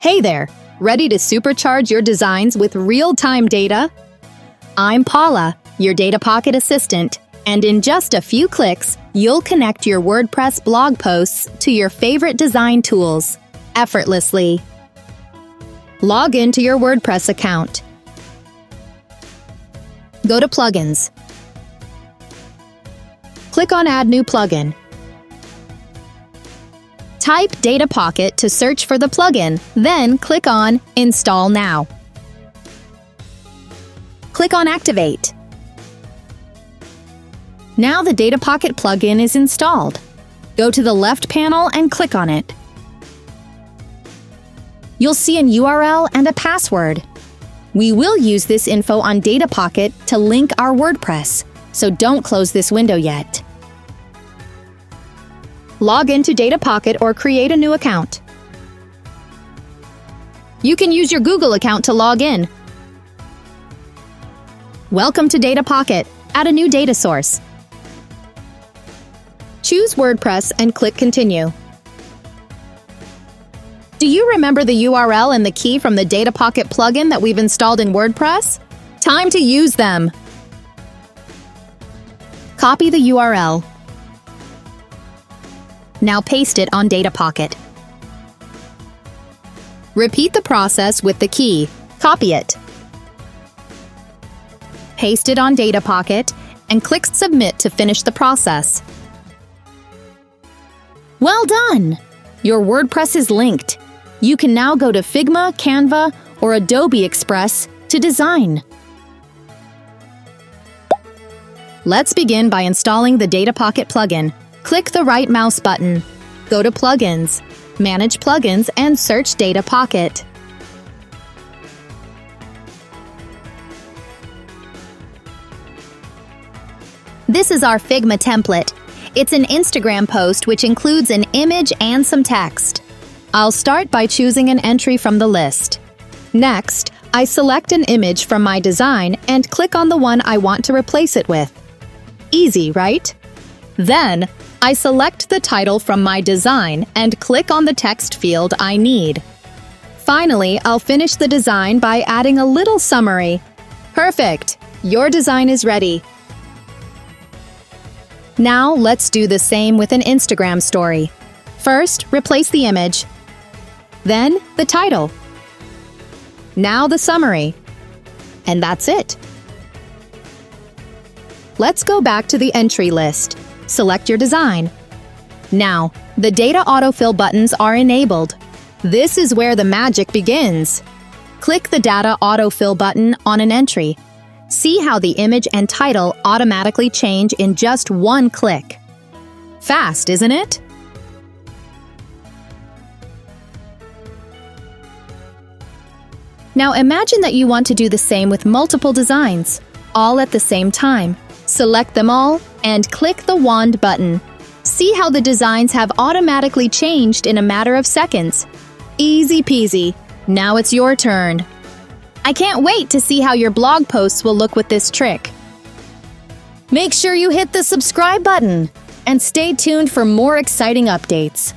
Hey there! Ready to supercharge your designs with real-time data? I'm Paula, your DataPocket assistant, and in just a few clicks, you'll connect your WordPress blog posts to your favorite design tools effortlessly. Log into your WordPress account. Go to Plugins. Click on Add New Plugin. Type DataPocket to search for the plugin, then click on Install Now. Click on Activate. Now the DataPocket plugin is installed. Go to the left panel and click on it. You'll see an URL and a password. We will use this info on DataPocket to link our WordPress, so don't close this window yet. Log into DataPocket or create a new account. You can use your Google account to log in. Welcome to DataPocket. Add a new data source. Choose WordPress and click Continue. Do you remember the URL and the key from the DataPocket plugin that we've installed in WordPress? Time to use them! Copy the URL. Now paste it on DataPocket. Repeat the process with the key. Copy it. Paste it on DataPocket and click Submit to finish the process. Well done! Your WordPress is linked. You can now go to Figma, Canva, or Adobe Express to design. Let's begin by installing the DataPocket plugin. Click the right mouse button. Go to Plugins, Manage Plugins, and search DataPocket. This is our Figma template. It's an Instagram post which includes an image and some text. I'll start by choosing an entry from the list. Next, I select an image from my design and click on the one I want to replace it with. Easy, right? Then, I select the title from my design and click on the text field I need. Finally, I'll finish the design by adding a little summary. Perfect! Your design is ready. Now, let's do the same with an Instagram story. First, replace the image. Then, the title. Now the summary. And that's it. Let's go back to the entry list. Select your design. Now, the data autofill buttons are enabled. This is where the magic begins. Click the data autofill button on an entry. See how the image and title automatically change in just one click. Fast, isn't it? Now imagine that you want to do the same with multiple designs, all at the same time. Select them all and click the wand button. See how the designs have automatically changed in a matter of seconds. Easy peasy. Now it's your turn. I can't wait to see how your blog posts will look with this trick. Make sure you hit the subscribe button and stay tuned for more exciting updates.